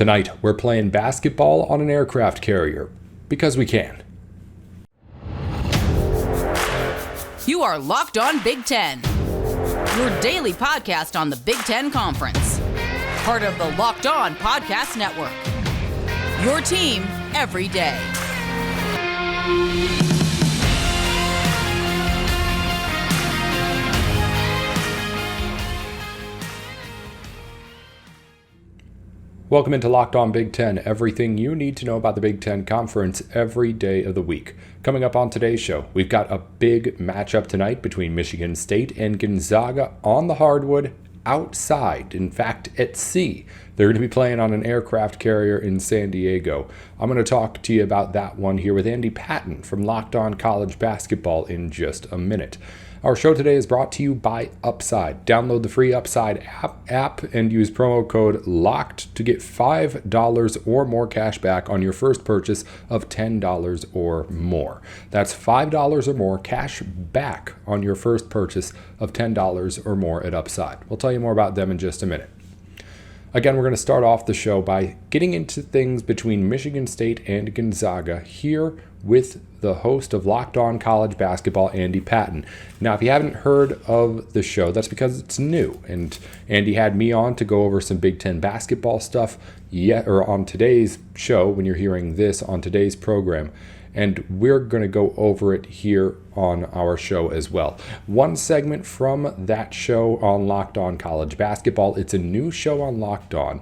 Tonight, we're playing basketball on an aircraft carrier, because we can. You are Locked On Big Ten, your daily podcast on the Big Ten Conference. Part of the Locked On Podcast Network, your team every day. Welcome into Locked On Big Ten, everything you need to know about the Big Ten Conference every day of the week. Coming up on today's show, we've got a big matchup tonight between Michigan State and Gonzaga on the hardwood outside, in fact, at sea. They're going to be playing on an aircraft carrier in San Diego. I'm going to talk to you about that one here with Andy Patton from Locked On College Basketball in just a minute. Our show today is brought to you by Upside. Download the free Upside app and use promo code LOCKED to get $5 or more cash back on your first purchase of $10 or more. That's $5 or more cash back on your first purchase of $10 or more at Upside. We'll tell you more about them in just a minute. Again, we're going to start off the show by getting into things between Michigan State and Gonzaga here with the host of Locked On College Basketball, Andy Patton. Now, if you haven't heard of the show, that's because it's new. And Andy had me on to go over some Big Ten basketball stuff on today's show, when you're hearing this on today's program. And we're going to go over it here on our show as well. One segment from that show on Locked On College Basketball. It's a new show on Locked On,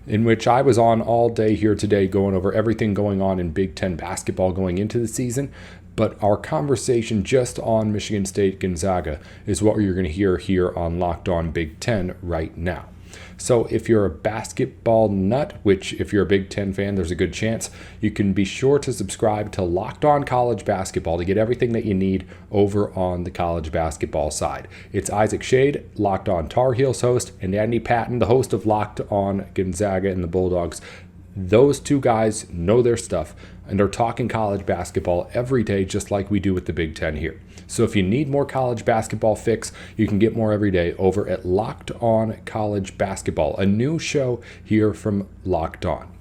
in which I was on all day here today going over everything going on in Big Ten basketball going into the season. But our conversation just on Michigan State Gonzaga is what you're going to hear here on Locked On Big Ten right now. So if you're a basketball nut, which if you're a Big Ten fan, there's a good chance, you can be sure to subscribe to Locked On College Basketball to get everything that you need over on the college basketball side. It's Isaac Shade, Locked On Tar Heels host, and Andy Patton, the host of Locked On Gonzaga and the Bulldogs. Those two guys know their stuff and are talking college basketball every day, just like we do with the Big Ten here. So if you need more college basketball fix, you can get more every day over at Locked On College Basketball, a new show here from Locked On.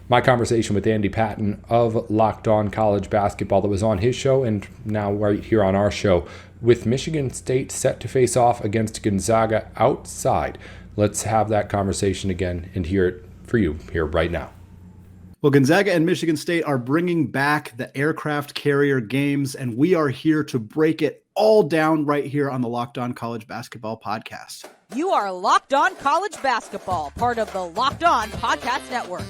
My conversation with Andy Patton of Locked On College Basketball that was on his show and now right here on our show, with Michigan State set to face off against Gonzaga outside. Let's have that conversation again and hear it for you here right now. Well, Gonzaga and Michigan State are bringing back the aircraft carrier games, and we are here to break it all down right here on the Locked On College Basketball Podcast. You are Locked On College Basketball, part of the Locked On Podcast Network,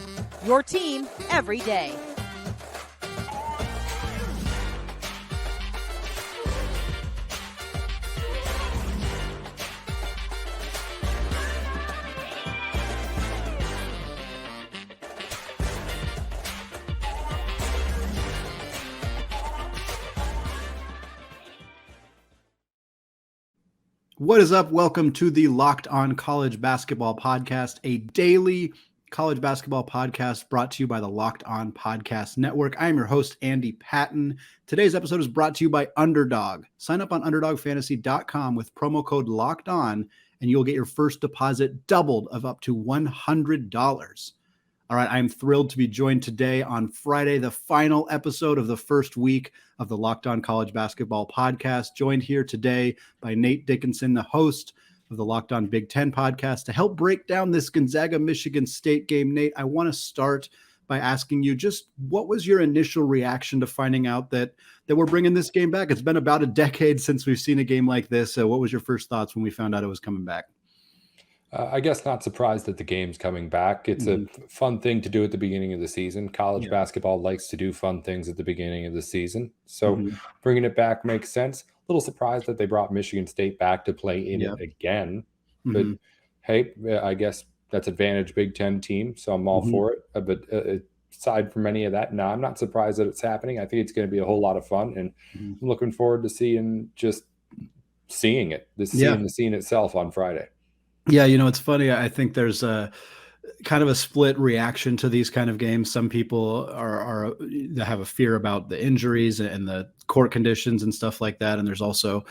your team every day. What is up? Welcome to the Locked On College Basketball Podcast, a daily college basketball podcast brought to you by the Locked On Podcast Network. I am your host, Andy Patton. Today's episode is brought to you by Underdog. Sign up on UnderdogFantasy.com with promo code Locked On, and you'll get your first deposit doubled of up to $100. All right, I'm thrilled to be joined today on Friday, the final episode of the first week of the Locked On College Basketball Podcast. Joined here today by Nate Dickinson, the host of the Locked On Big Ten Podcast, to help break down this Gonzaga-Michigan State game. Nate, I want to start by asking you just what was your initial reaction to finding out that we're bringing this game back? It's been about a decade since we've seen a game like this. What was your first thoughts when we found out it was coming back? I guess not surprised that the game's coming back. It's a fun thing to do at the beginning of the season. College basketball likes to do fun things at the beginning of the season. So bringing it back makes sense. A little surprised that they brought Michigan State back to play in it again. But hey, I guess that's advantage Big Ten team. So I'm all for it. But aside from any of that, no, I'm not surprised that it's happening. I think it's going to be a whole lot of fun. And I'm looking forward to seeing it, seeing the scene itself on Friday. Yeah, it's funny. I think there's a kind of a split reaction to these kind of games. Some people they have a fear about the injuries and the court conditions and stuff like that. And there's also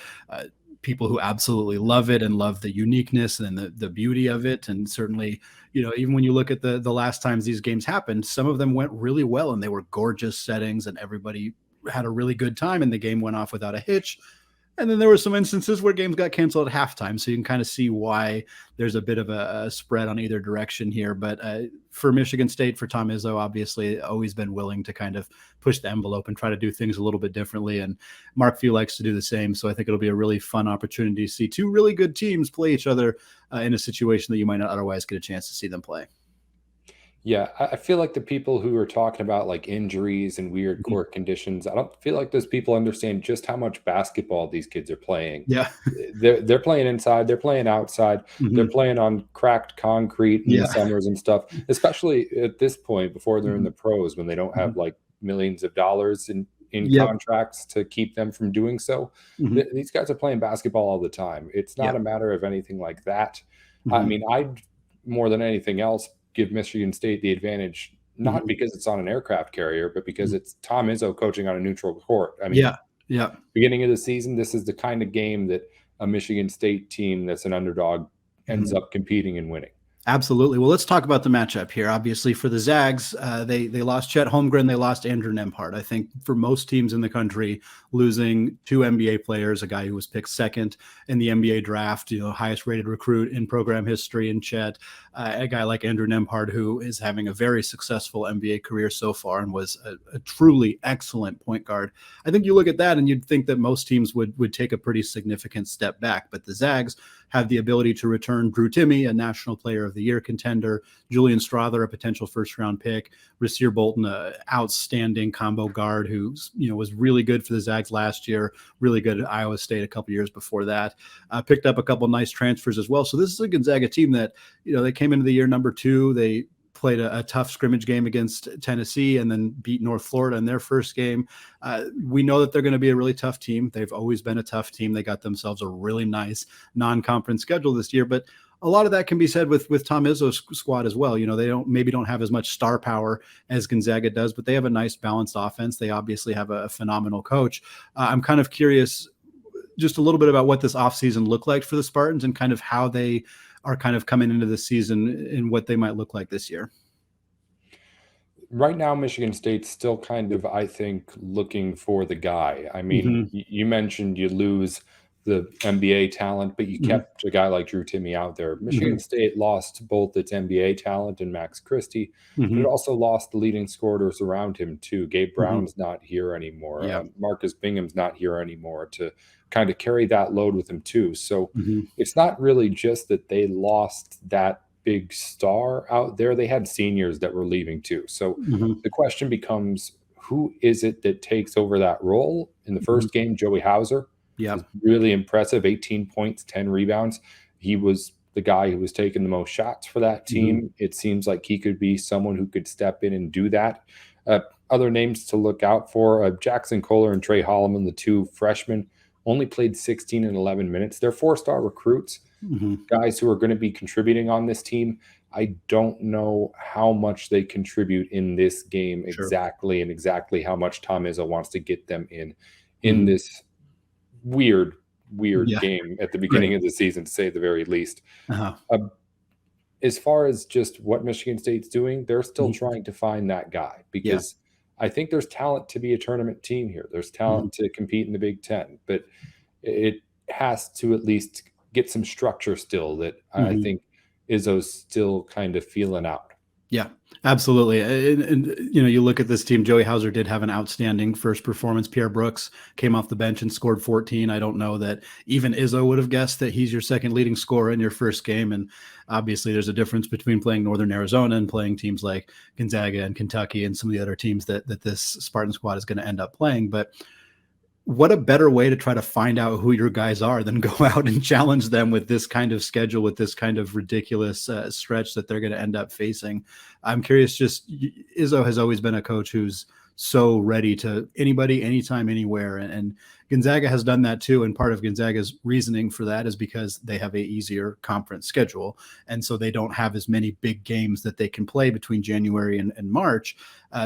people who absolutely love it and love the uniqueness and the beauty of it. And certainly, even when you look at the last times these games happened, some of them went really well and they were gorgeous settings and everybody had a really good time and the game went off without a hitch. And then there were some instances where games got canceled at halftime. So you can kind of see why there's a bit of a spread on either direction here. But for Michigan State, for Tom Izzo, obviously always been willing to kind of push the envelope and try to do things a little bit differently. And Mark Few likes to do the same. So I think it'll be a really fun opportunity to see two really good teams play each other in a situation that you might not otherwise get a chance to see them play. Yeah, I feel like the people who are talking about like injuries and weird Mhm. court conditions, I don't feel like those people understand just how much basketball these kids are playing. Yeah. They're playing inside, they're playing outside, they're Mhm. playing on cracked concrete in the Yeah. summers and stuff, especially at this point before they're in Mhm. the pros when they don't have Mhm. like millions of dollars in Yep. contracts to keep them from doing so. Mhm. These guys are playing basketball all the time. It's not Yep. a matter of anything like that. I Mhm. mean, I'd more than anything else give Michigan State the advantage, not Mhm. because it's on an aircraft carrier, but because Mhm. it's Tom Izzo coaching on a neutral court. I Yeah. mean, Yeah. beginning of the season, this is the kind of game that a Michigan State team that's an underdog ends Mhm. up competing and winning. Absolutely. Well, let's talk about the matchup here. Obviously, for the Zags, they lost Chet Holmgren, they lost Andrew Nembhard. I think for most teams in the country, losing two NBA players, a guy who was picked second in the NBA draft, highest rated recruit in program history, in Chet, a guy like Andrew Nembhard, who is having a very successful NBA career so far and was a truly excellent point guard. I think you look at that and you'd think that most teams would take a pretty significant step back, but the Zags have the ability to return Drew Timme, a National Player of the Year contender, Julian Strawther, a potential first-round pick, Rasir Bolton, an outstanding combo guard who was really good for the Zags last year, really good at Iowa State a couple years before that. Picked up a couple nice transfers as well. So this is a Gonzaga team that they came into the year number 2. They played a tough scrimmage game against Tennessee and then beat North Florida in their first game. We know that they're going to be a really tough team. They've always been a tough team. They got themselves a really nice non-conference schedule this year, but a lot of that can be said with Tom Izzo's squad as well. They don't have as much star power as Gonzaga does, but they have a nice balanced offense. They obviously have a phenomenal coach. I'm kind of curious just a little bit about what this offseason looked like for the Spartans and kind of how they are kind of coming into the season and what they might look like this year. Right now, Michigan State's still kind of, I think, looking for the guy. I mean, Mhm. you mentioned you lose the NBA talent, but you Mhm. kept a guy like Drew Timme out there. Michigan Mhm. State lost both its NBA talent and Max Christie, but it Mhm. also lost the leading scorers around him too. Gabe Mhm. Brown's not here anymore. Yeah. Marcus Bingham's not here anymore to kind of carry that load with him too. So Mhm. it's not really just that they lost that big star out there. They had seniors that were leaving too. So Mhm. the question becomes, who is it that takes over that role? In the Mhm. first game, Joey Hauser Yeah. was really impressive, 18 points, 10 rebounds. He was the guy who was taking the most shots for that Mhm. team. It seems like he could be someone who could step in and do that. Other names to look out for, Jackson Kohler and Trey Holloman, the two freshmen, only played 16 and 11 minutes. They're four-star recruits, Mhm. guys who are going to be contributing on this team. I don't know how much they contribute in this game Sure. exactly how much Tom Izzo wants to get them in Mhm. this weird Yeah. game at the Right. beginning of the season, to say the very least. Uh-huh. Um, as far as just what Michigan State's doing, they're still Mhm. trying to find that guy Yeah. because I think there's talent to be a tournament team here. There's Mhm. talent to compete in the Big Ten, but it has to at least get some structure still that I Mhm. think Izzo's still kind of feeling out. Yeah, absolutely. And you look at this team, Joey Hauser did have an outstanding first performance. Pierre Brooks came off the bench and scored 14. I don't know that even Izzo would have guessed that he's your second leading scorer in your first game. And obviously there's a difference between playing Northern Arizona and playing teams like Gonzaga and Kentucky and some of the other teams that this Spartan squad is going to end up playing. But what a better way to try to find out who your guys are than go out and challenge them with this kind of schedule, with this kind of ridiculous stretch that they're going to end up facing. I'm curious, Izzo has always been a coach who's so ready to anybody, anytime, anywhere. And Gonzaga has done that too. And part of Gonzaga's reasoning for that is because they have a easier conference schedule. And so they don't have as many big games that they can play between January and March.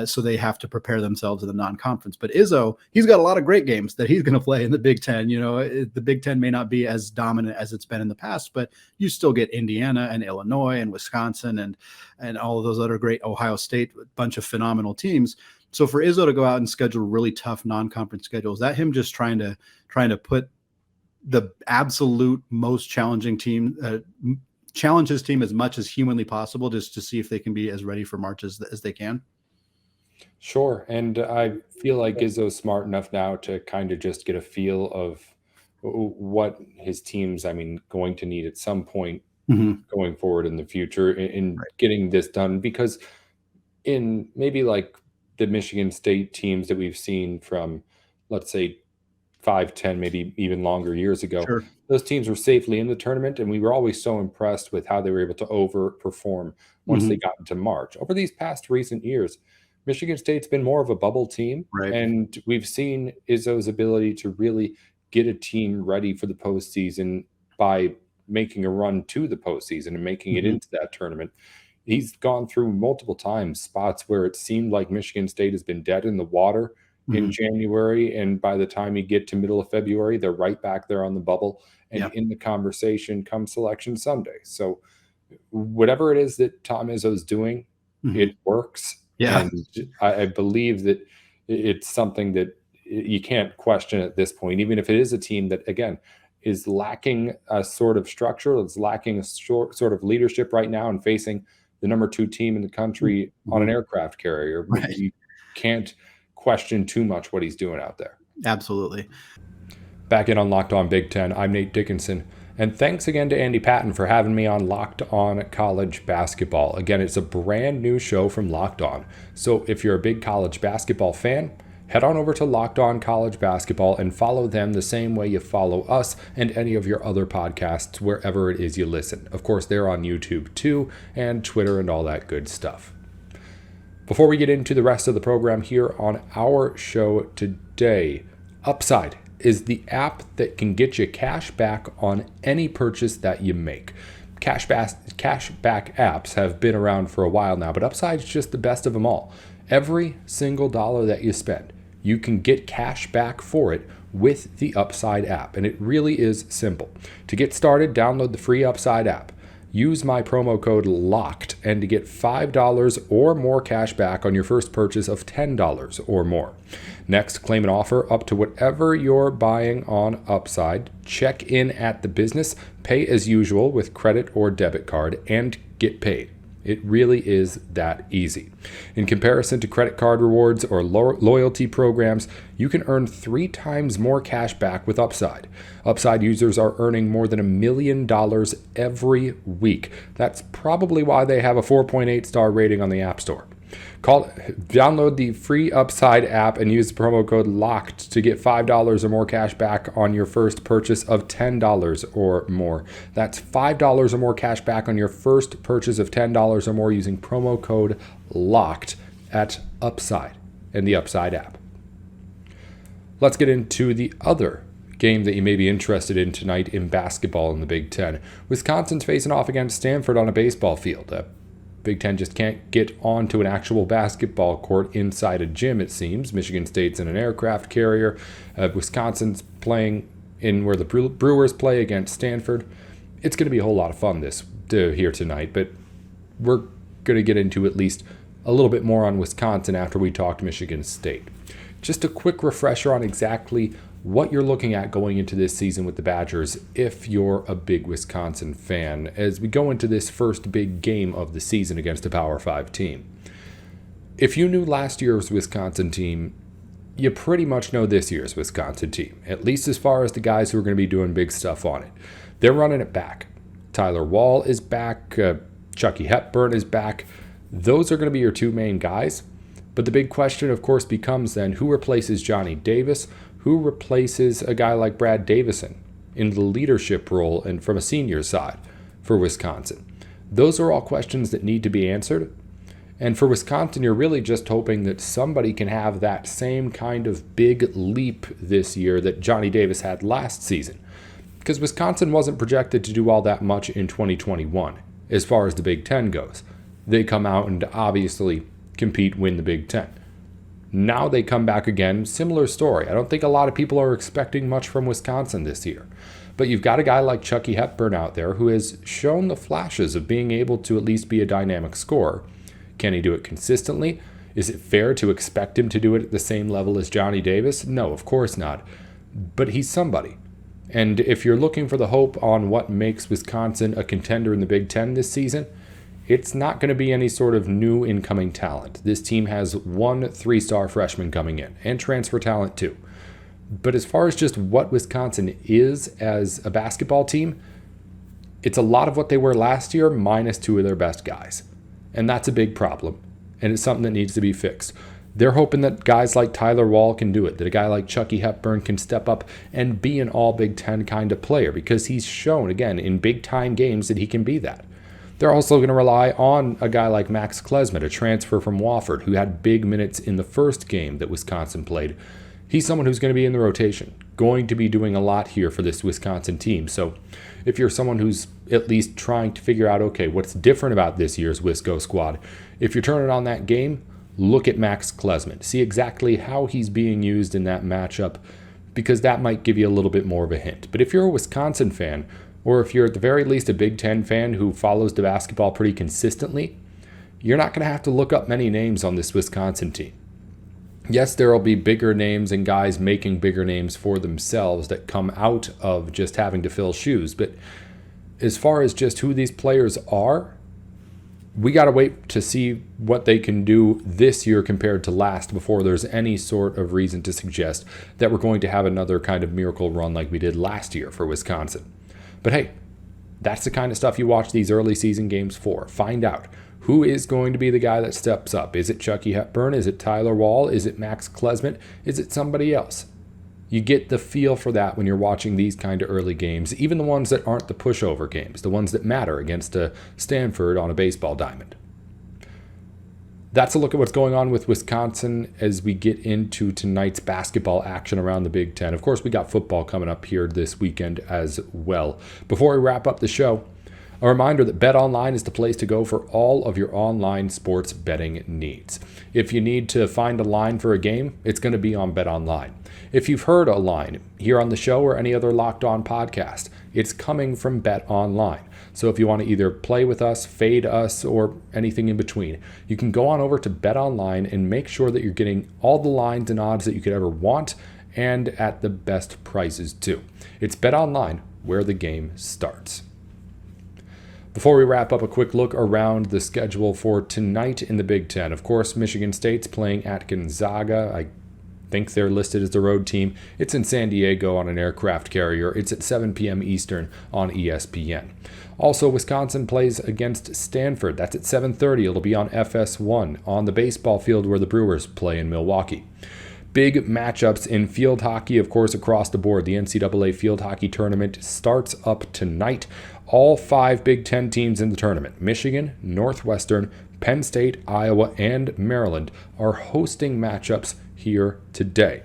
So they have to prepare themselves in the non-conference. But Izzo, he's got a lot of great games that he's going to play in the Big Ten. The Big Ten may not be as dominant as it's been in the past, but you still get Indiana and Illinois and Wisconsin and all of those other great, Ohio State, a bunch of phenomenal teams. So for Izzo to go out and schedule really tough non-conference schedules, that him just trying to put the absolute most challenging team, challenge his team as much as humanly possible, just to see if they can be as ready for March as they can. Sure. And I feel like Izzo's smart enough now to kind of just get a feel of what his team's, going to need at some point going forward in the future in getting this done. Because in maybe like the Michigan State teams that we've seen from, let's say, 5, 10, maybe even longer years ago, Sure. Those teams were safely in the tournament, and we were always so impressed with how they were able to overperform once they got into March. Over these past recent years, Michigan State's been more of a bubble team, and we've seen Izzo's ability to really get a team ready for the postseason by making a run to the postseason and making it into that tournament. He's gone through multiple times spots where it seemed like Michigan State has been dead in the water in January, and by the time you get to middle of February, they're right back there on the bubble and in the conversation come Selection Sunday. So whatever it is that Tom Izzo's doing, it works. Yeah. And I believe that it's something that you can't question at this point, even if it is a team that, again, is lacking a sort of structure, it's lacking a sort of leadership right now and facing the number 2 team in the country on an aircraft carrier. You can't question too much what he's doing out there. Absolutely. Back in on Locked On Big Ten, I'm Nate Dickinson. And thanks again to Andy Patton for having me on Locked On College Basketball. Again, it's a brand new show from Locked On. So if you're a big college basketball fan, head on over to Locked On College Basketball and follow them the same way you follow us and any of your other podcasts wherever it is you listen. Of course, they're on YouTube too, and Twitter and all that good stuff. Before we get into the rest of the program here on our show today, Upside is the app that can get you cash back on any purchase that you make. Cashback apps have been around for a while now, but Upside's just the best of them all. Every single dollar that you spend, you can get cash back for it with the Upside app, and it really is simple. To get started, download the free Upside app. Use my promo code LOCKED and to get $5 or more cash back on your first purchase of $10 or more. Next, claim an offer up to whatever you're buying on Upside. Check in at the business, pay as usual with credit or debit card, and get paid. It really is that easy. In comparison to credit card rewards or loyalty programs, you can earn 3 times more cash back with Upside. Upside users are earning more than $1 million every week. That's probably why they have a 4.8 star rating on the App Store. Download the free Upside app and use the promo code LOCKED to get $5 or more cash back on your first purchase of $10 or more. That's $5 or more cash back on your first purchase of $10 or more using promo code LOCKED at Upside and the Upside app. Let's get into the other game that you may be interested in tonight in basketball in the Big Ten. Wisconsin's facing off against Stanford on a baseball field. Big Ten just can't get onto an actual basketball court inside a gym, it seems. Michigan State's in an aircraft carrier. Wisconsin's playing in where the Brewers play against Stanford. It's going to be a whole lot of fun here tonight, but we're going to get into at least a little bit more on Wisconsin after we talk to Michigan State. Just a quick refresher on exactly what you're looking at going into this season with the Badgers if you're a big Wisconsin fan as we go into this first big game of the season against a Power 5 team. If you knew last year's Wisconsin team, you pretty much know this year's Wisconsin team, at least as far as the guys who are going to be doing big stuff on it. They're running it back. Tyler Wall is back. Chucky Hepburn is back. Those are going to be your 2 main guys. But the big question, of course, becomes then who replaces Johnny Davis? Who replaces a guy like Brad Davison in the leadership role and from a senior side for Wisconsin? Those are all questions that need to be answered. And for Wisconsin, you're really just hoping that somebody can have that same kind of big leap this year that Johny Davis had last season. Because Wisconsin wasn't projected to do all that much in 2021 as far as the Big Ten goes. They come out and obviously compete, win the Big Ten. Now they come back again, similar story. I don't think a lot of people are expecting much from Wisconsin this year. But you've got a guy like Chucky Hepburn out there who has shown the flashes of being able to at least be a dynamic scorer. Can he do it consistently? Is it fair to expect him to do it at the same level as Johny Davis? No, of course not. But he's somebody. And if you're looking for the hope on what makes Wisconsin a contender in the Big Ten this season, it's not going to be any sort of new incoming talent. This team has one 3-star freshman coming in, and transfer talent too. But as far as just what Wisconsin is as a basketball team, it's a lot of what they were last year minus 2 of their best guys. And that's a big problem, and it's something that needs to be fixed. They're hoping that guys like Tyler Wall can do it, that a guy like Chucky Hepburn can step up and be an all Big Ten kind of player, because he's shown, again, in big-time games that he can be that. They're also going to rely on a guy like Max Klesmit, a transfer from Wofford, who had big minutes in the first game that Wisconsin played. He's someone who's going to be in the rotation, going to be doing a lot here for this Wisconsin team. So if you're someone who's at least trying to figure out, okay, what's different about this year's Wisco squad, if you're turning on that game, look at Max Klesmit. See exactly how he's being used in that matchup, because that might give you a little bit more of a hint. But if you're a Wisconsin fan, or if you're at the very least a Big Ten fan who follows the basketball pretty consistently, you're not going to have to look up many names on this Wisconsin team. Yes, there will be bigger names and guys making bigger names for themselves that come out of just having to fill shoes. But as far as just who these players are, we got to wait to see what they can do this year compared to last before there's any sort of reason to suggest that we're going to have another kind of miracle run like we did last year for Wisconsin. But hey, that's the kind of stuff you watch these early season games for. Find out who is going to be the guy that steps up. Is it Chucky Hepburn? Is it Tyler Wall? Is it Max Klesmit? Is it somebody else? You get the feel for that when you're watching these kind of early games, even the ones that aren't the pushover games, the ones that matter against a Stanford on a baseball diamond. That's a look at what's going on with Wisconsin as we get into tonight's basketball action around the Big Ten. Of course, we got football coming up here this weekend as well. Before we wrap up the show, a reminder that BetOnline is the place to go for all of your online sports betting needs. If you need to find a line for a game, it's going to be on BetOnline. If you've heard a line here on the show or any other Locked On podcast, it's coming from BetOnline. So if you want to either play with us, fade us, or anything in between, you can go on over to BetOnline and make sure that you're getting all the lines and odds that you could ever want, and at the best prices too. It's BetOnline, where the game starts. Before we wrap up, a quick look around the schedule for tonight in the Big Ten. Of course, Michigan State's playing at Gonzaga. I think they're listed as the road team. It's in San Diego on an aircraft carrier. It's at 7 p.m. Eastern on ESPN. Also, Wisconsin plays against Stanford. That's at 7:30. It'll be on FS1 on the baseball field where the Brewers play in Milwaukee. Big matchups in field hockey, of course, across the board. The NCAA field hockey tournament starts up tonight. All 5 Big Ten teams in the tournament, Michigan, Northwestern, Penn State, Iowa, and Maryland, are hosting matchups here today.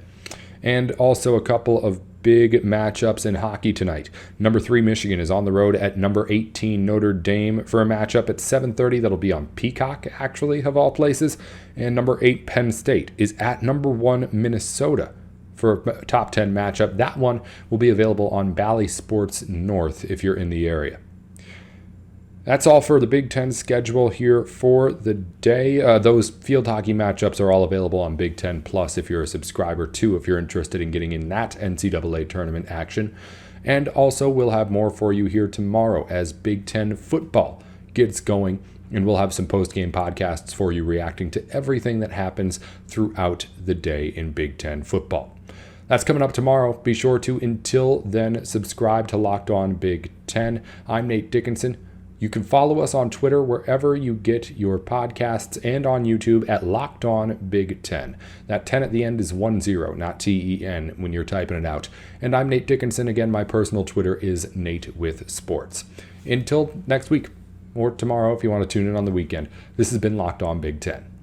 And also a couple of big matchups in hockey tonight. Number 3 Michigan is on the road at number 18 Notre Dame for a matchup at 7:30. That'll be on Peacock, actually, of all places. And number 8 Penn State is at number 1 Minnesota for a top 10 matchup. That one will be available on Bally Sports North if you're in the area. That's all for the Big Ten schedule here for the day. Those field hockey matchups are all available on Big Ten Plus if you're a subscriber too, if you're interested in getting in that NCAA tournament action. And also, we'll have more for you here tomorrow as Big Ten football gets going, and we'll have some post-game podcasts for you reacting to everything that happens throughout the day in Big Ten football. That's coming up tomorrow. Be sure to, until then, subscribe to Locked On Big Ten. I'm Nate Dickinson. You can follow us on Twitter wherever you get your podcasts, and on YouTube at Locked On Big Ten. That 10 at the end is 10, not TEN when you're typing it out. And I'm Nate Dickinson. Again, my personal Twitter is Nate with Sports. Until next week, or tomorrow if you want to tune in on the weekend. This has been Locked On Big Ten.